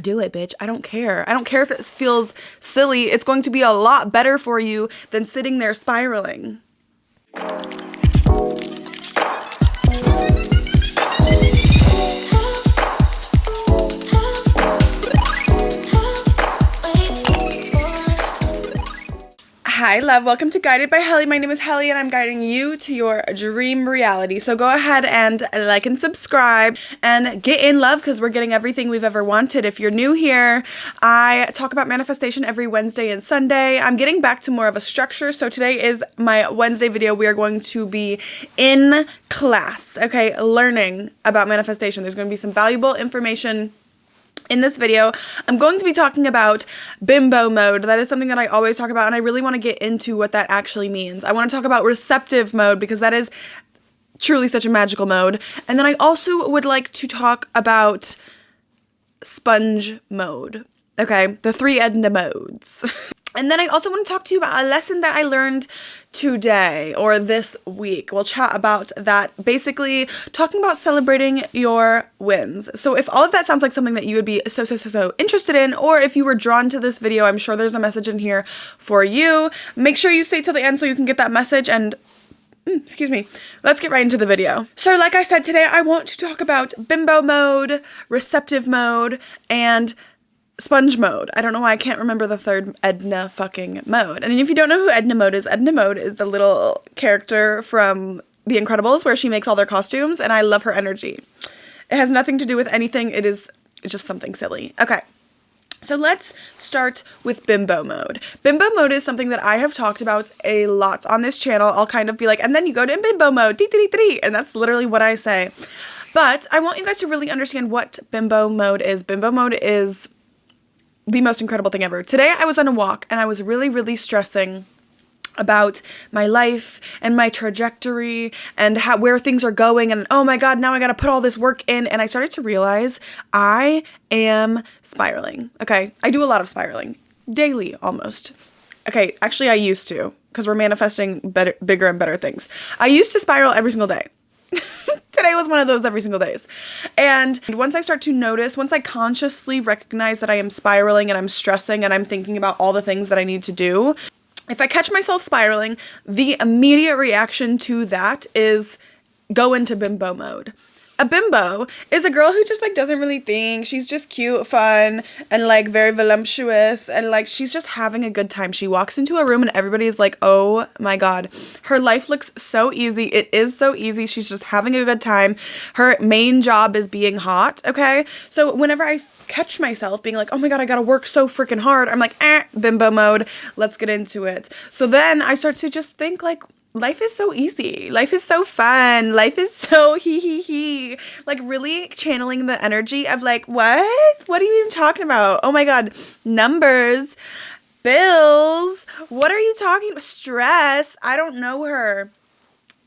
do it, bitch. I don't care. I don't care if it feels silly. It's going to be a lot better for you than sitting there spiraling. Hi, love. Welcome to Guided by Helly. My name is Helly, and I'm guiding you to your dream reality. So go ahead and like and subscribe and get in love, because we're getting everything we've ever wanted. If you're new here, I talk about manifestation every Wednesday and Sunday. I'm getting back to more of a structure. So today is my Wednesday video. We are going to be in class, okay, learning about manifestation. There's going to be some valuable information in this video. I'm going to be talking about bimbo mode. That is something that I always talk about, and I really want to get into what that actually means. I want to talk about receptive mode, because that is truly such a magical mode. And then I also would like to talk about sponge mode. Okay, the 3 Edna modes. And then I also want to talk to you about a lesson that I learned today or this week. We'll chat about that, basically talking about celebrating your wins. So if all of that sounds like something that you would be so interested in, or if you were drawn to this video, I'm sure there's a message in here for you. Make sure you stay till the end so you can get that message, and excuse me, let's get right into the video. So like I said, today I want to talk about bimbo mode, receptive mode, and sponge mode. I don't know why I can't remember the third Edna fucking mode. And if you don't know who Edna mode is the little character from The Incredibles where she makes all their costumes, and I love her energy. It has nothing to do with anything. It is just something silly. Okay. So let's start with bimbo mode. Bimbo mode is something that I have talked about a lot on this channel. I'll kind of be like, and then you go to bimbo mode, and that's literally what I say. But I want you guys to really understand what bimbo mode is. Bimbo mode is the most incredible thing ever. Today I was on a walk, and I was really stressing about my life and my trajectory and where things are going, and oh my god, now I gotta put all this work in, and I started to realize I am spiraling. Okay, I do a lot of spiraling daily almost. Okay, actually I used to, because we're manifesting bigger and better things. I used to spiral every single day. Today was one of those every single days. And once I start to notice, once I consciously recognize that I am spiraling and I'm stressing and I'm thinking about all the things that I need to do, if I catch myself spiraling, the immediate reaction to that is go into bimbo mode. A bimbo is a girl who just like doesn't really think. She's just cute, fun, and like very voluptuous, and like she's just having a good time. She walks into a room and everybody is like, oh my god, her life looks so easy. It is so easy. She's just having a good time. Her main job is being hot. Okay, so whenever I catch myself being like, oh my god, I gotta work so freaking hard, I'm like, bimbo mode, let's get into it. So then I start to just think like, life is so easy. Life is so fun. Life is so hee. Like really channeling the energy of like, what? What are you even talking about? Oh my god, numbers, bills. What are you talking about? Stress. I don't know her.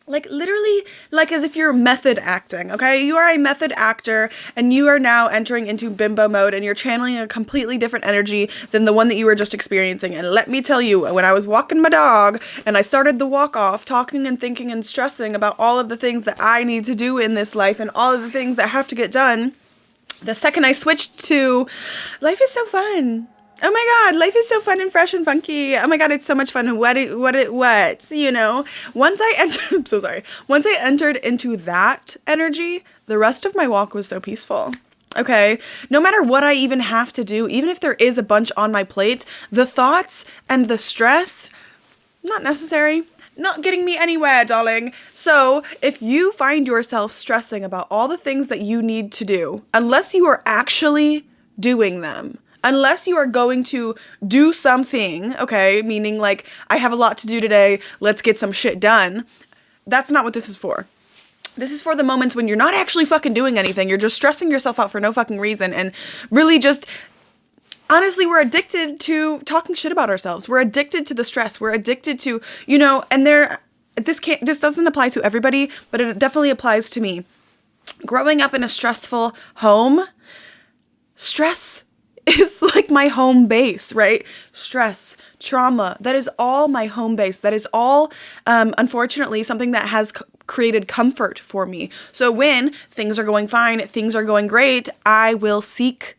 Like literally, like as if you're method acting, okay? You are a method actor, and you are now entering into bimbo mode, and you're channeling a completely different energy than the one that you were just experiencing. And let me tell you, when I was walking my dog and I started the walk off talking and thinking and stressing about all of the things that I need to do in this life and all of the things that have to get done, the second I switched to life is so fun. Oh my god, life is so fun and fresh and funky. Oh my god, it's so much fun. What, you know? Once I entered into that energy, the rest of my walk was so peaceful. Okay, no matter what I even have to do, even if there is a bunch on my plate, the thoughts and the stress, not necessary. Not getting me anywhere, darling. So if you find yourself stressing about all the things that you need to do, unless you are actually doing them, unless you are going to do something, okay, meaning like, I have a lot to do today, let's get some shit done, that's not what this is for. This is for the moments when you're not actually fucking doing anything. You're just stressing yourself out for no fucking reason, and really just, honestly, we're addicted to talking shit about ourselves. We're addicted to the stress. We're addicted to, you know, and this doesn't apply to everybody, but it definitely applies to me. Growing up in a stressful home, stress is like my home base, right? Stress, trauma, that is all my home base. That is all, unfortunately, something that has created comfort for me. So when things are going fine, things are going great, I will seek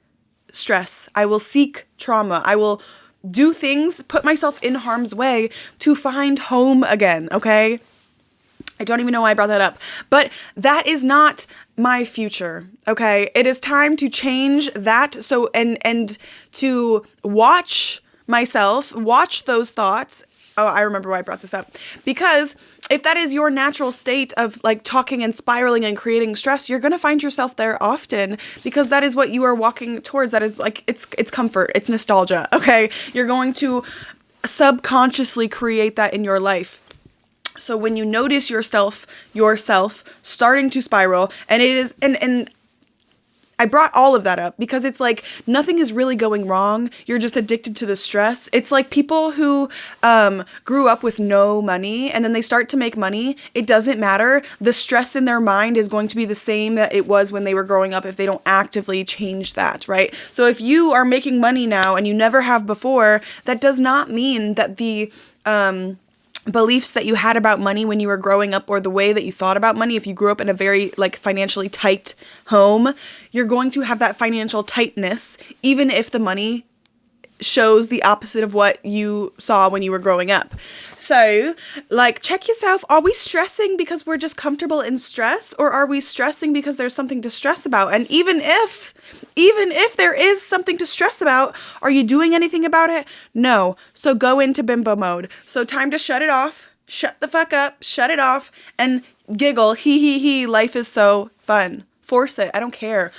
stress. I will seek trauma. I will do things, put myself in harm's way to find home again, okay? I don't even know why I brought that up, but that is not my future, okay? It is time to change that. So, and to watch myself, watch those thoughts. Oh, I remember why I brought this up. Because if that is your natural state of like talking and spiraling and creating stress, you're going to find yourself there often because that is what you are walking towards. That is like, it's comfort. It's nostalgia. Okay. You're going to subconsciously create that in your life. So when you notice yourself starting to spiral, and it is, and I brought all of that up because it's like nothing is really going wrong. You're just addicted to the stress. It's like people who grew up with no money and then they start to make money. It doesn't matter. The stress in their mind is going to be the same that it was when they were growing up if they don't actively change that, right? So if you are making money now and you never have before, that does not mean that the beliefs that you had about money when you were growing up or the way that you thought about money, if you grew up in a very like financially tight home, you're going to have that financial tightness even if the money shows the opposite of what you saw when you were growing up. So like check yourself. Are we stressing because we're just comfortable in stress, or are we stressing because there's something to stress about? And even if there is something to stress about, are you doing anything about it? No. So go into bimbo mode. So time to shut it off. Shut the fuck up. Shut it off and giggle. He. Life is so fun. Force it. I don't care.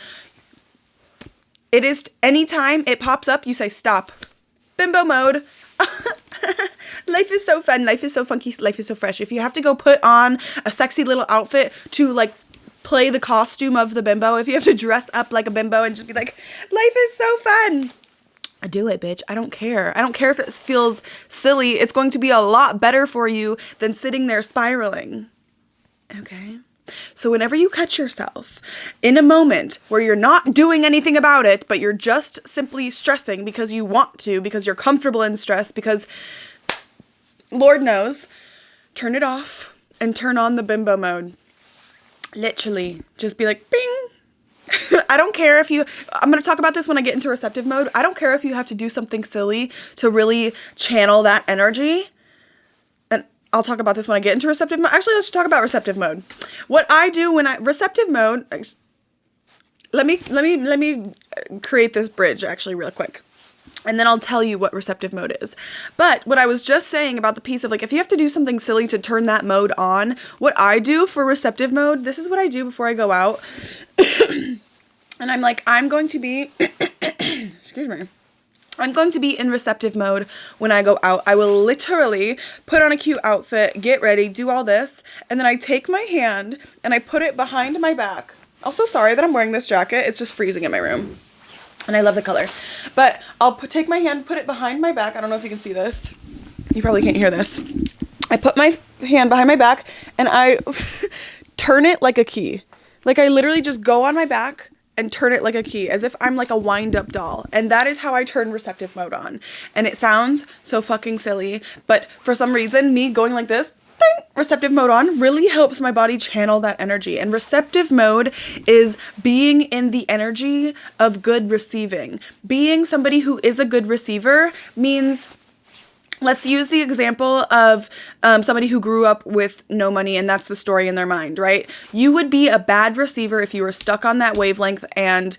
It is anytime it pops up, you say stop. Bimbo mode. Life is so fun. Life is so funky. Life is so fresh. If you have to go put on a sexy little outfit to like play the costume of the bimbo, if you have to dress up like a bimbo and just be like, life is so fun, do it, bitch. I don't care. I don't care if it feels silly. It's going to be a lot better for you than sitting there spiraling. Okay? So whenever you catch yourself in a moment where you're not doing anything about it, but you're just simply stressing because you want to, because you're comfortable in stress, because Lord knows, turn it off and turn on the bimbo mode. Literally, just be like, bing. I don't care if I'm going to talk about this when I get into receptive mode. I don't care if you have to do something silly to really channel that energy. And I'll talk about this when I get into receptive mode. Actually, let's talk about receptive mode. What I do when receptive mode, let me create this bridge actually real quick. And then I'll tell you what receptive mode is. But what I was just saying about the piece of like, if you have to do something silly to turn that mode on, what I do for receptive mode, this is what I do before I go out. And I'm like, I'm going to be, excuse me. I'm going to be in receptive mode when I go out. I will literally put on a cute outfit, get ready, do all this. And then I take my hand and I put it behind my back. Also sorry that I'm wearing this jacket. It's just freezing in my room. And I love the color. But I'll take my hand, put it behind my back. I don't know if you can see this. You probably can't hear this. I put my hand behind my back and I turn it like a key. Like I literally just go on my back and turn it like a key, as if I'm like a wind-up doll. And that is how I turn receptive mode on. And it sounds so fucking silly, but for some reason, me going like this, ding, receptive mode on, really helps my body channel that energy. And receptive mode is being in the energy of good receiving. Being somebody who is a good receiver means, let's use the example of somebody who grew up with no money and that's the story in their mind, right? You would be a bad receiver if you were stuck on that wavelength and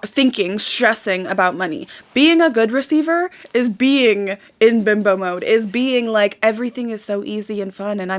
thinking, stressing about money. Being a good receiver is being in bimbo mode, is being like, everything is so easy and fun and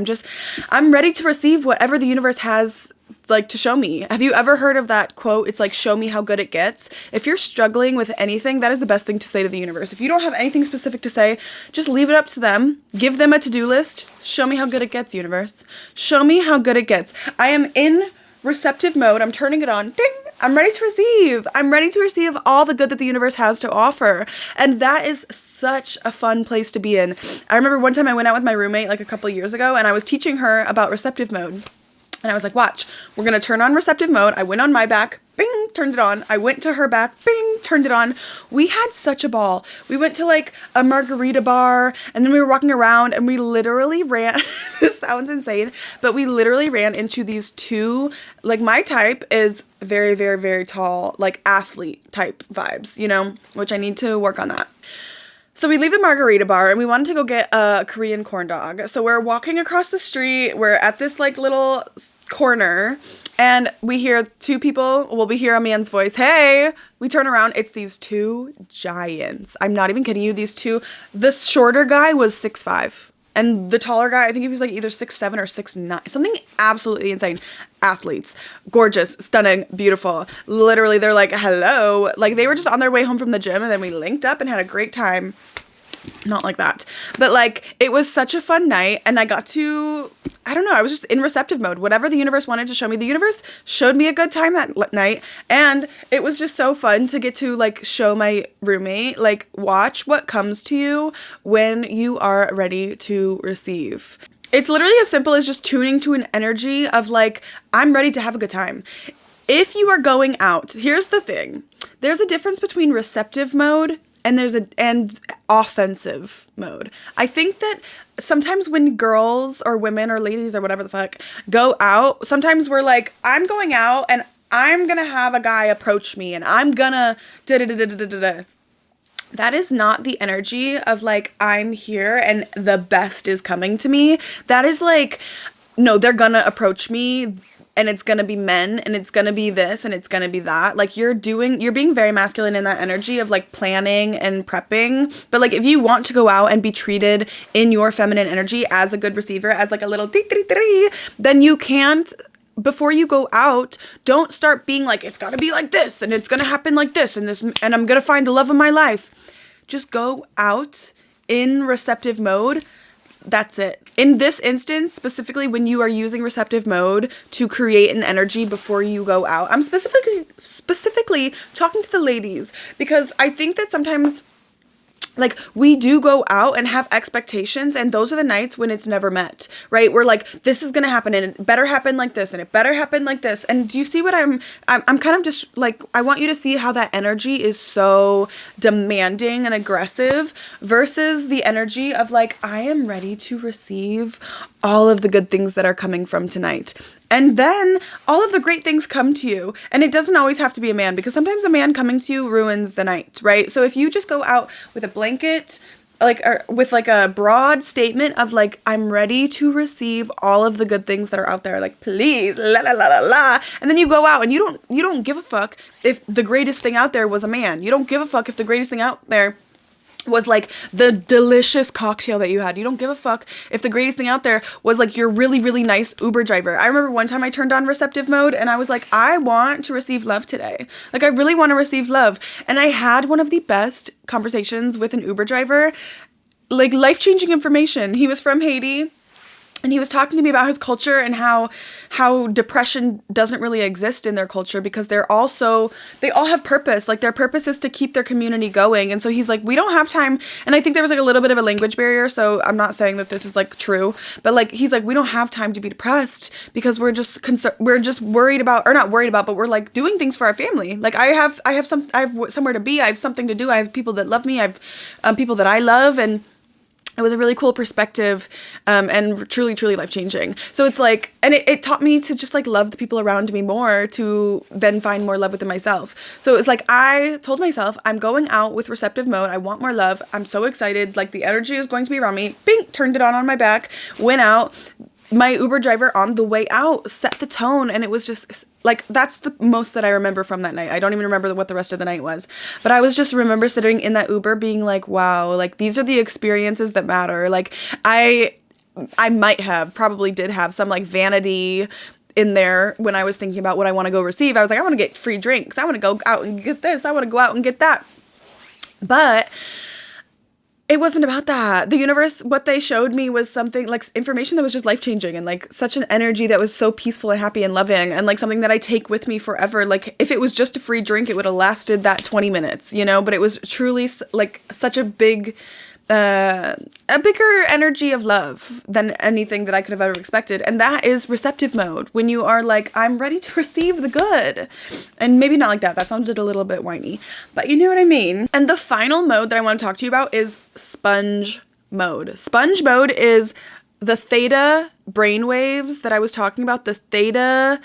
I'm ready to receive whatever the universe has like to show me. Have you ever heard of that quote? It's like, show me how good it gets. If you're struggling with anything, that is the best thing to say to the universe. If you don't have anything specific to say, just leave it up to them. Give them a to-do list. Show me how good it gets, universe. Show me how good it gets. I am in receptive mode. I'm turning it on. Ding! I'm ready to receive. I'm ready to receive all the good that the universe has to offer. And that is such a fun place to be in. I remember one time I went out with my roommate like a couple years ago and I was teaching her about receptive mode. And I was like, watch, we're going to turn on receptive mode. I went on my back, bing, turned it on. I went to her back, bing, turned it on. We had such a ball. We went to like a margarita bar, and then we were walking around, and we literally ran, this sounds insane, but we literally ran into these two, like my type is very, very, very tall, like athlete type vibes, you know, which I need to work on that. So we leave the margarita bar and we wanted to go get a Korean corn dog. So we're walking across the street. We're at this like little corner and we hear two people. Well, we hear a man's voice. Hey, we turn around. It's these two giants. I'm not even kidding you. These two, the shorter guy was 6'5". And the taller guy, I think he was like either 6'7" or 6'9", something absolutely insane. Athletes, gorgeous, stunning, beautiful. Literally, they're like, hello. Like they were just on their way home from the gym and then we linked up and had a great time. Not like that. But like, it was such a fun night and I got to, I don't know, I was just in receptive mode. Whatever the universe wanted to show me, the universe showed me a good time that night. And it was just so fun to get to like show my roommate, like watch what comes to you when you are ready to receive. It's literally as simple as just tuning to an energy of like, I'm ready to have a good time. If you are going out, here's the thing. There's a difference between receptive mode and and offensive mode. I think that sometimes when girls or women or ladies or whatever the fuck go out, sometimes we're like, I'm going out and I'm gonna have a guy approach me and I'm gonna da-da-da-da-da-da-da. That is not the energy of like, I'm here and the best is coming to me. That is like, no, they're gonna approach me and it's gonna be men and it's gonna be this and it's gonna be that. Like you're being very masculine in that energy of like planning and prepping. But like if you want to go out and be treated in your feminine energy as a good receiver, as like a little then you can't, before you go out, don't start being like, it's gotta be like this and it's gonna happen like this and I'm gonna find the love of my life. Just go out in receptive mode. That's it. In this instance, specifically when you are using receptive mode to create an energy before you go out, I'm specifically talking to the ladies because I think that sometimes like we do go out and have expectations and those are the nights when it's never met, right? We're like, this is going to happen and it better happen like this and it better happen like this. And do you see what I'm kind of just like, I want you to see how that energy is so demanding and aggressive versus the energy of like, I am ready to receive all of the good things that are coming from tonight. And then all of the great things come to you. And it doesn't always have to be a man because sometimes a man coming to you ruins the night, right? So if you just go out with a blanket, like, or with like a broad statement of like, I'm ready to receive all of the good things that are out there. Like, please, la la la la la. And then you go out and you don't give a fuck if the greatest thing out there was a man. You don't give a fuck if the greatest thing out there was like the delicious cocktail that you had. You don't give a fuck if the greatest thing out there was like your really, really nice Uber driver. I remember one time I turned on receptive mode and I was like, I want to receive love today. Like I really want to receive love. And I had one of the best conversations with an Uber driver, like life-changing information. He was from Haiti. And he was talking to me about his culture and how depression doesn't really exist in their culture because they all have purpose. Like their purpose is to keep their community going. And so he's like, we don't have time. And I think there was like a little bit of a language barrier. So I'm not saying that this is like true, but like, he's like, we don't have time to be depressed because we're just worried about, or not worried about, but we're like doing things for our family. Like I have somewhere to be. I have something to do. I have people that love me. I have people that I love. And it was a really cool perspective and truly, truly life-changing. So it's like, and it taught me to just like love the people around me more to then find more love within myself. So it was like, I told myself, I'm going out with receptive mode. I want more love. I'm so excited. Like the energy is going to be around me. Bing, turned it on my back, went out. My Uber driver on the way out set the tone and it was just like, that's the most that I remember from that night. I don't even remember what the rest of the night was, but I was just remember sitting in that Uber being like, wow, like these are the experiences that matter. Like I probably did have some like vanity in there when I was thinking about what I want to go receive. I was like, I want to get free drinks. I want to go out and get this. I want to go out and get that. But it wasn't about that. The universe, what they showed me was something like information that was just life-changing and like such an energy that was so peaceful and happy and loving and like something that I take with me forever. Like if it was just a free drink, it would have lasted that 20 minutes, you know, but it was truly like such a big a bigger energy of love than anything that I could have ever expected. And that is receptive mode. When you are like, I'm ready to receive the good. And maybe not like that. That sounded a little bit whiny, but you know what I mean. And the final mode that I want to talk to you about is sponge mode. Sponge mode is the theta brainwaves that I was talking about. The theta,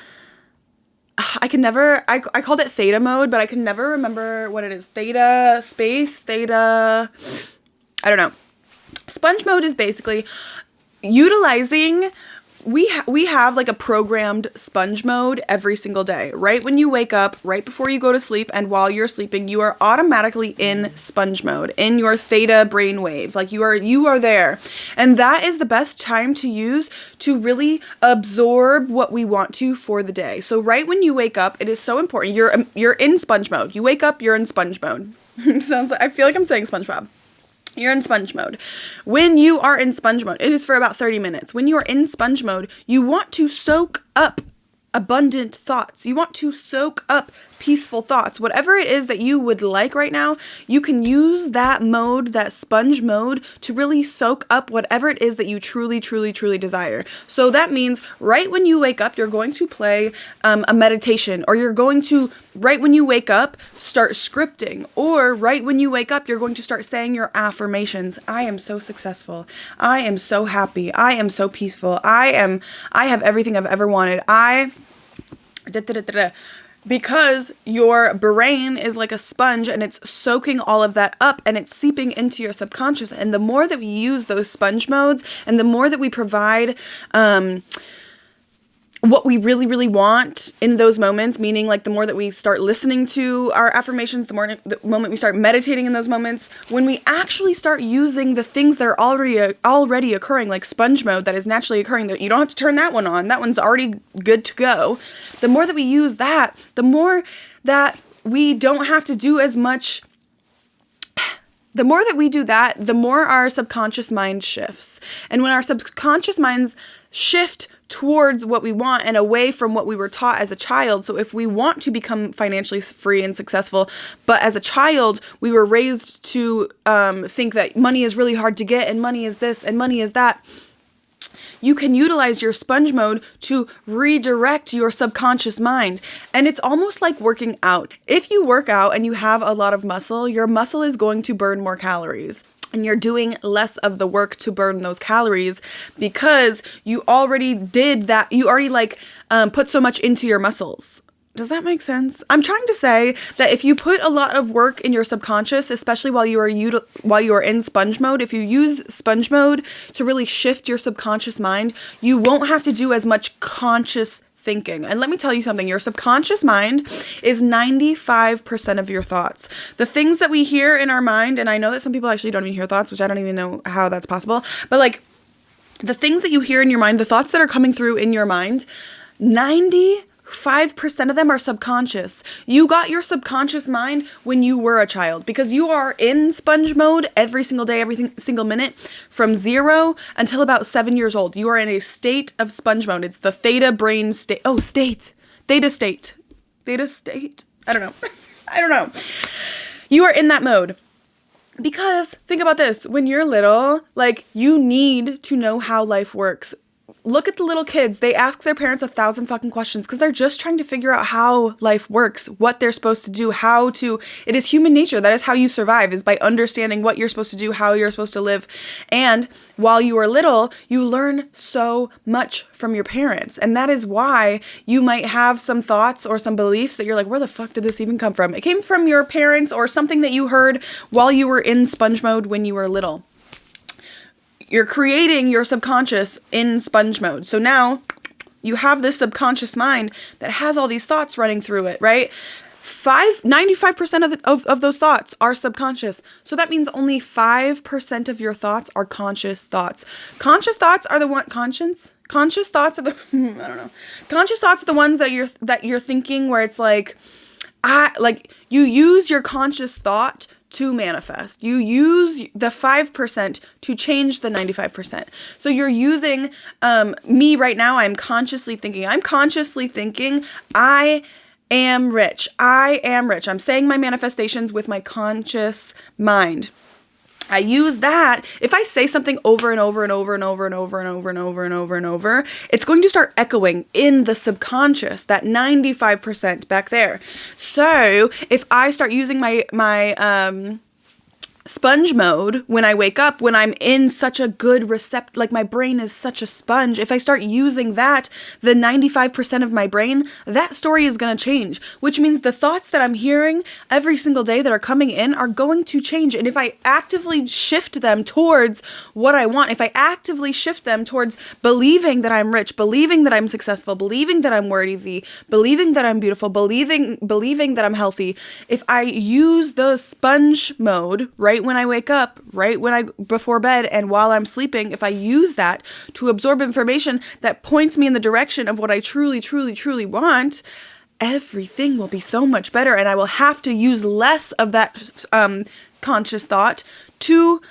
I called it theta mode, but I can never remember what it is. Theta space, theta, I don't know. Sponge mode is basically utilizing, we have like a programmed sponge mode every single day. Right when you wake up, right before you go to sleep, and while you're sleeping, you are automatically in sponge mode, in your theta brainwave. Like you are there. And that is the best time to use to really absorb what we want to for the day. So right when you wake up, it is so important. You're in sponge mode. You wake up, you're in sponge mode. Sounds like, I feel like I'm saying SpongeBob. You're in sponge mode. When you are in sponge mode, it is for about 30 minutes. When you are in sponge mode, you want to soak up abundant thoughts. You want to soak up peaceful thoughts. Whatever it is that you would like right now, you can use that mode, that sponge mode, to really soak up whatever it is that you truly, truly, truly desire. So that means right when you wake up, you're going to play a meditation, or you're going to, right when you wake up, start scripting, or right when you wake up, you're going to start saying your affirmations. I am so successful. I am so happy. I am so peaceful. I have everything I've ever wanted. Because your brain is like a sponge and it's soaking all of that up and it's seeping into your subconscious. And the more that we use those sponge modes, and the more that we provide what we really, really want in those moments, meaning like the more that we start listening to our affirmations, the moment we start meditating in those moments, when we actually start using the things that are already occurring, like sponge mode that is naturally occurring, that you don't have to turn that one on, that one's already good to go. The more that we use that, the more that we don't have to do as much. The more that we do that, the more our subconscious mind shifts. And when our subconscious minds shift towards what we want and away from what we were taught as a child. So if we want to become financially free and successful, but as a child, we were raised to think that money is really hard to get, and money is this, and money is that. You can utilize your sponge mode to redirect your subconscious mind. And it's almost like working out. If you work out and you have a lot of muscle, your muscle is going to burn more calories. And you're doing less of the work to burn those calories because you already did that. You already put so much into your muscles. Does that make sense? I'm trying to say that if you put a lot of work in your subconscious, especially while you are in sponge mode, if you use sponge mode to really shift your subconscious mind, you won't have to do as much conscious thinking. And let me tell you something, your subconscious mind is 95% of your thoughts. The things that we hear in our mind, and I know that some people actually don't even hear thoughts, which I don't even know how that's possible, but like the things that you hear in your mind, the thoughts that are coming through in your mind, 95% of them are subconscious. You got your subconscious mind when you were a child, because you are in sponge mode every single day, every single minute, from 0 until about 7 years old. You are in a state of sponge mode. It's the theta brain state. Oh, state. Theta state. Theta state. I don't know. I don't know. You are in that mode. Because think about this. When you're little, like, you need to know how life works. Look at the little kids. They ask their parents 1,000 fucking questions because they're just trying to figure out how life works, what they're supposed to do, it is human nature. That is how you survive, is by understanding what you're supposed to do, how you're supposed to live. And while you are little, you learn so much from your parents. And that is why you might have some thoughts or some beliefs that you're like, where the fuck did this even come from? It came from your parents or something that you heard while you were in sponge mode when you were little. You're creating your subconscious in sponge mode. So now you have this subconscious mind that has all these thoughts running through it, right? 95% of those thoughts are subconscious. So that means only 5% of your thoughts are conscious thoughts. Conscious thoughts are the conscious thoughts are the I don't know. Conscious thoughts are the ones that you're thinking where it's like you use your conscious thought to manifest. You use the 5% to change the 95%. So you're using me right now. I'm consciously thinking I am rich. I am rich. I'm saying my manifestations with my conscious mind. I use that. If I say something over and over and over and over and over and over and over and over and over, it's going to start echoing in the subconscious, that 95% back there. So if I start using my sponge mode when I wake up, when I'm in such a good like my brain is such a sponge, if I start using that, the 95% of my brain, that story is going to change, which means the thoughts that I'm hearing every single day that are coming in are going to change. And if I actively shift them towards what I want, if I actively shift them towards believing that I'm rich, believing that I'm successful, believing that I'm worthy, believing that I'm beautiful, believing that I'm healthy, if I use the sponge mode, right when I wake up, before bed, and while I'm sleeping, if I use that to absorb information that points me in the direction of what I truly, truly, truly want, everything will be so much better, and I will have to use less of that conscious thought to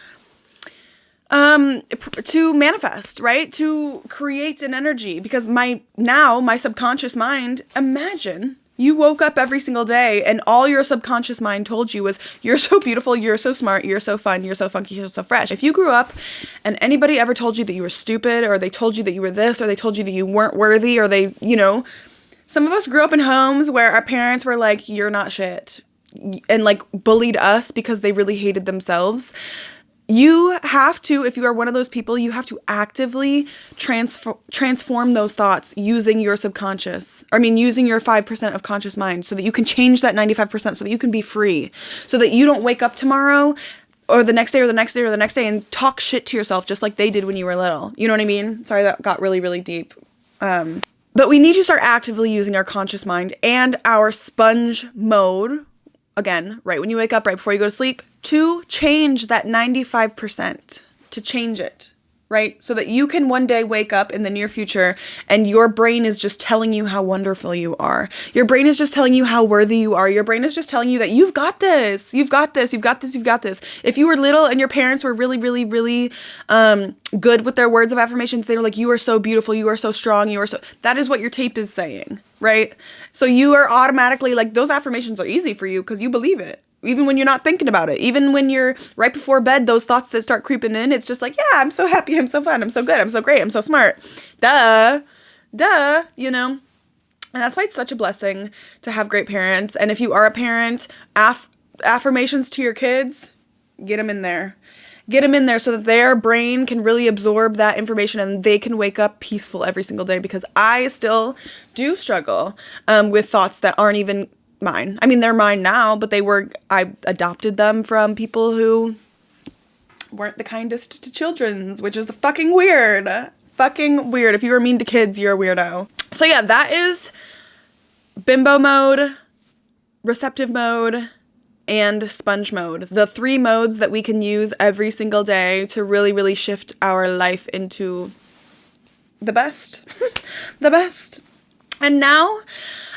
manifest, right? To create an energy, because my subconscious mind, imagine you woke up every single day and all your subconscious mind told you was, you're so beautiful, you're so smart, you're so fun, you're so funky, you're so fresh. If you grew up and anybody ever told you that you were stupid, or they told you that you were this, or they told you that you weren't worthy, or they, some of us grew up in homes where our parents were like, you're not shit, and like bullied us because they really hated themselves. You have to, if you are one of those people, you have to actively transform those thoughts using your subconscious. Using your 5% of conscious mind, so that you can change that 95%, so that you can be free. So that you don't wake up tomorrow or the next day or the next day or the next day and talk shit to yourself just like they did when you were little. You know what I mean? Sorry, that got really, really deep. But we need to start actively using our conscious mind and our sponge mode, again, right when you wake up, right before you go to sleep, to change that 95%, to change it, right? So that you can one day wake up in the near future and your brain is just telling you how wonderful you are. Your brain is just telling you how worthy you are. Your brain is just telling you that you've got this, you've got this, you've got this, you've got this. If you were little and your parents were really, really, really good with their words of affirmation, they were like, you are so beautiful, you are so strong, that is what your tape is saying, right? So you are automatically like, those affirmations are easy for you because you believe it. Even when you're not thinking about it, even when you're right before bed, those thoughts that start creeping in, it's just like, yeah, I'm so happy, I'm so fun, I'm so good, I'm so great, I'm so smart. Duh, And that's why it's such a blessing to have great parents. And if you are a parent, affirmations to your kids, get them in there. Get them in there so that their brain can really absorb that information and they can wake up peaceful every single day, because I still do struggle with thoughts that aren't even mine. They're mine now, but I adopted them from people who weren't the kindest to children's, which is fucking weird. Fucking weird. If you were mean to kids, you're a weirdo. So yeah, that is bimbo mode, receptive mode, and sponge mode. The 3 modes that we can use every single day to really, really shift our life into the best. The best. And now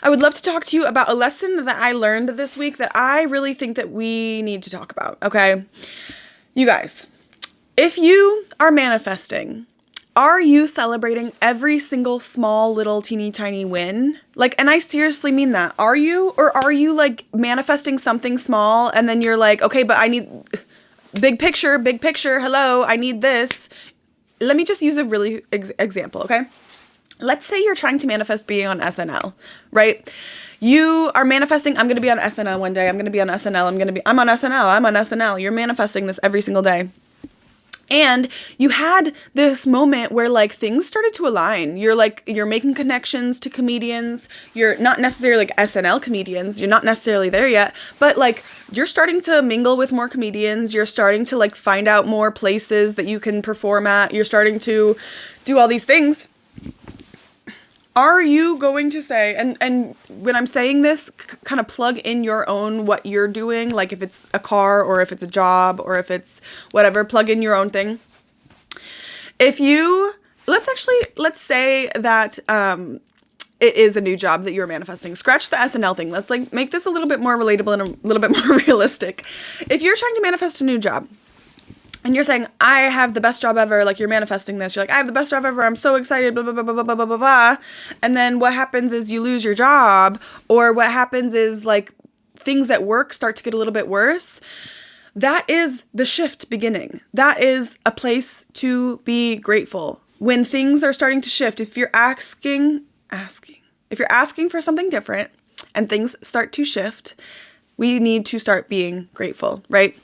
I would love to talk to you about a lesson that I learned this week that I really think that we need to talk about, okay? You guys, if you are manifesting, are you celebrating every single small little teeny tiny win? And I seriously mean that. Are you? Or are you manifesting something small and then you're like, okay, but I need big picture, hello, I need this. Let me just use a really example, okay? Let's say you're trying to manifest being on SNL, right? You are manifesting, I'm going to be on SNL one day. I'm going to be on SNL. I'm on SNL. You're manifesting this every single day. And you had this moment where things started to align. You're making connections to comedians. You're not necessarily SNL comedians. You're not necessarily there yet, but you're starting to mingle with more comedians. You're starting to find out more places that you can perform at. You're starting to do all these things. Are you going to say, and when I'm saying this, kind of plug in your own what you're doing, if it's a car or if it's a job or if it's whatever, plug in your own thing. Let's say that it is a new job that you're manifesting. Scratch the SNL thing. Let's make this a little bit more relatable and a little bit more realistic. If you're trying to manifest a new job, and you're saying, I have the best job ever, you're manifesting this. You're I have the best job ever, I'm so excited, blah, blah, blah, blah, blah, blah, blah, blah. And then what happens is you lose your job, or what happens is, things at work start to get a little bit worse. that is the shift beginning. That is a place to be grateful. When things are starting to shift, if you're asking for something different and things start to shift, we need to start being grateful, right?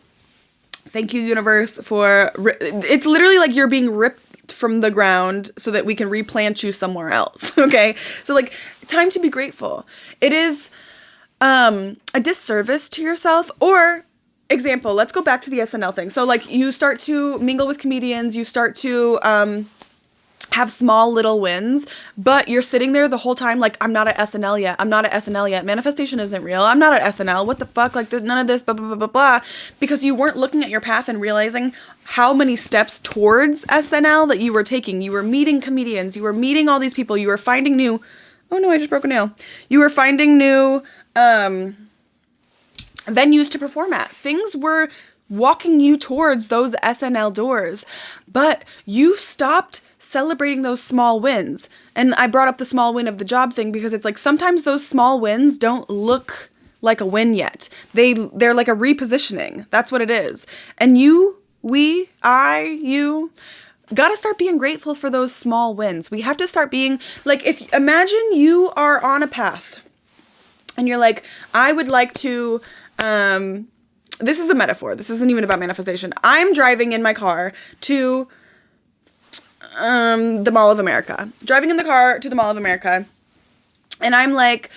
Thank you, universe, for, it's literally like you're being ripped from the ground so that we can replant you somewhere else, okay? So like, time to be grateful. It is a disservice to yourself. Or example, let's go back to the SNL thing. So like, you start to mingle with comedians, you start to have small little wins, but you're sitting there the whole time like, I'm not at SNL yet. I'm not at SNL yet. Manifestation isn't real. I'm not at SNL. What the fuck? Like, none of this, blah, blah, blah, blah, blah. Because you weren't looking at your path and realizing how many steps towards SNL that you were taking. You were meeting comedians. You were meeting all these people. You were finding new, oh no, I just broke a nail. You were finding new venues to perform at. Things were walking you towards those SNL doors, but you stopped celebrating those small wins. And I brought up the small win of the job thing because it's like, sometimes those small wins don't look like a win yet. They're like a repositioning. That's what it is. And you gotta start being grateful for those small wins. We have to start being like, imagine you are on a path and you're like, I would like to, this is a metaphor. This isn't even about manifestation. I'm driving in my car to the Mall of America. Driving in the car to the Mall of America. And I'm like,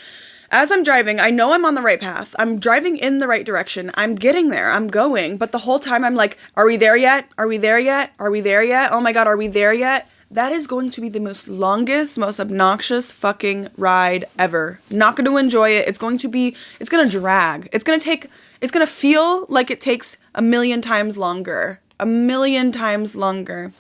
as I'm driving, I know I'm on the right path. I'm driving in the right direction. I'm getting there. I'm going. But the whole time I'm like, are we there yet? Are we there yet? Are we there yet? Oh my God, are we there yet? That is going to be the most longest, most obnoxious fucking ride ever. Not going to enjoy it. It's going to drag. It's going to feel like it takes a million times longer. A million times longer.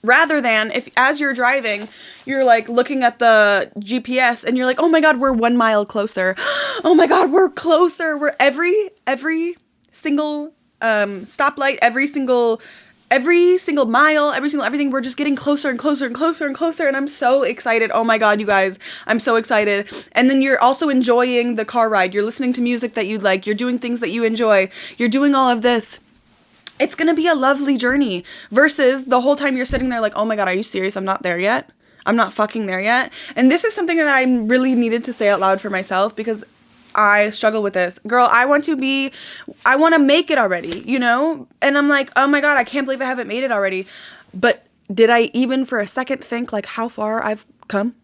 Rather than if, as you're driving, you're like looking at the GPS and you're like, oh my God, we're 1 mile closer. Oh my God, we're closer. We're every single stoplight, every single mile, everything, we're just getting closer and closer and closer and closer. And I'm so excited. Oh my God, you guys, I'm so excited. And then you're also enjoying the car ride. You're listening to music that you like. You're doing things that you enjoy. You're doing all of this. It's going to be a lovely journey versus the whole time you're sitting there like, oh my God, are you serious? I'm not there yet. I'm not fucking there yet. And this is something that I really needed to say out loud for myself because I struggle with this. Girl, I want to make it already, you know? And I'm like, oh my God, I can't believe I haven't made it already. But did I even for a second think like how far I've come?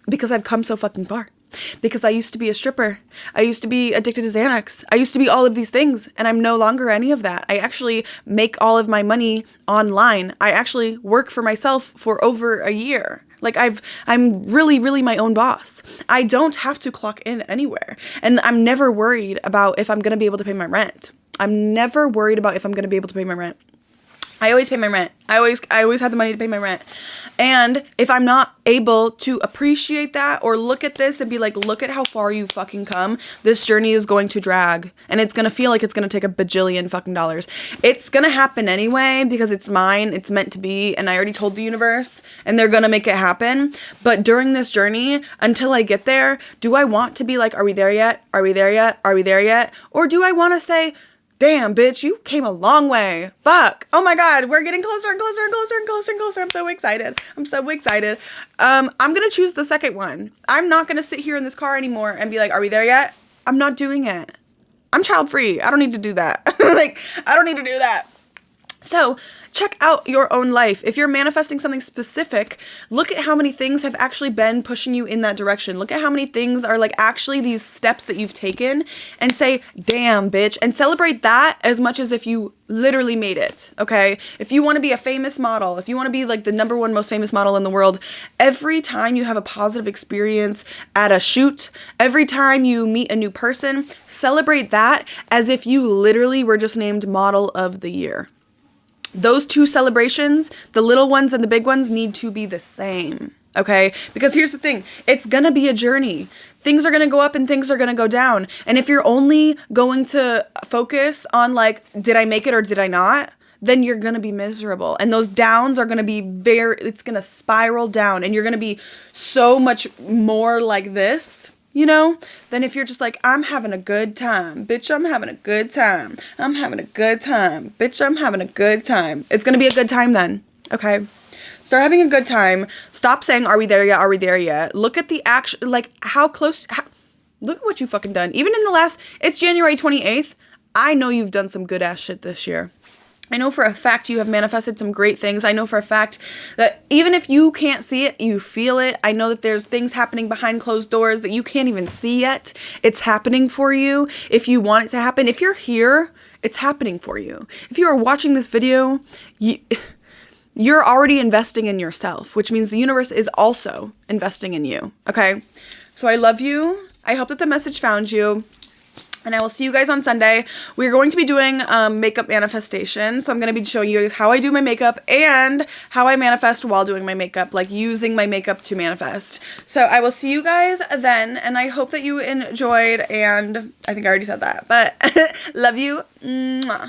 Because I've come so fucking far. Because I used to be a stripper. I used to be addicted to Xanax. I used to be all of these things, and I'm no longer any of that. I actually make all of my money online. I actually work for myself for over a year. Like I'm really, really my own boss. I don't have to clock in anywhere. And I'm never worried about if I'm going to be able to pay my rent. I'm never worried about if I'm going to be able to pay my rent. I always pay my rent. I always have the money to pay my rent. And if I'm not able to appreciate that or look at this and be like, look at how far you fucking come, this journey is going to drag. And it's going to feel like it's going to take a bajillion fucking dollars. It's going to happen anyway because it's mine. It's meant to be. And I already told the universe and they're going to make it happen. But during this journey, until I get there, do I want to be like, are we there yet? Are we there yet? Are we there yet? Or do I want to say, damn, bitch, you came a long way. Fuck. Oh my God, we're getting closer and closer and closer and closer and closer. I'm so excited. I'm going to choose the second one. I'm not going to sit here in this car anymore and be like, are we there yet? I'm not doing it. I'm child free. I don't need to do that. I don't need to do that. So check out your own life. If you're manifesting something specific, look at how many things have actually been pushing you in that direction. Look at how many things are like actually these steps that you've taken and say, damn, bitch, and celebrate that as much as if you literally made it. Okay. If you want to be a famous model, if you want to be like the #1 most famous model in the world, every time you have a positive experience at a shoot, every time you meet a new person, celebrate that as if you literally were just named model of the year. Those two celebrations, the little ones and the big ones, need to be the same, okay? Because here's the thing, it's gonna be a journey. Things are gonna go up and things are gonna go down. And if you're only going to focus on like, did I make it or did I not? Then you're gonna be miserable. And those downs are gonna be it's gonna spiral down and you're gonna be so much more like this you know, than if you're just like, I'm having a good time. Bitch, I'm having a good time. I'm having a good time. Bitch, I'm having a good time. It's going to be a good time then. Okay. Start having a good time. Stop saying, are we there yet? Are we there yet? Look at the action, like how close, look at what you fucking done. Even in the last, it's January 28th. I know you've done some good ass shit this year. I know for a fact you have manifested some great things. I know for a fact that even if you can't see it, you feel it. I know that there's things happening behind closed doors that you can't even see yet. It's happening for you. If you want it to happen, if you're here, it's happening for you. If you are watching this video, you're already investing in yourself, which means the universe is also investing in you. Okay? So I love you. I hope that the message found you. And I will see you guys on Sunday. We're going to be doing makeup manifestation. So I'm going to be showing you guys how I do my makeup and how I manifest while doing my makeup, like using my makeup to manifest. So I will see you guys then. And I hope that you enjoyed. And I think I already said that, but love you. Mwah.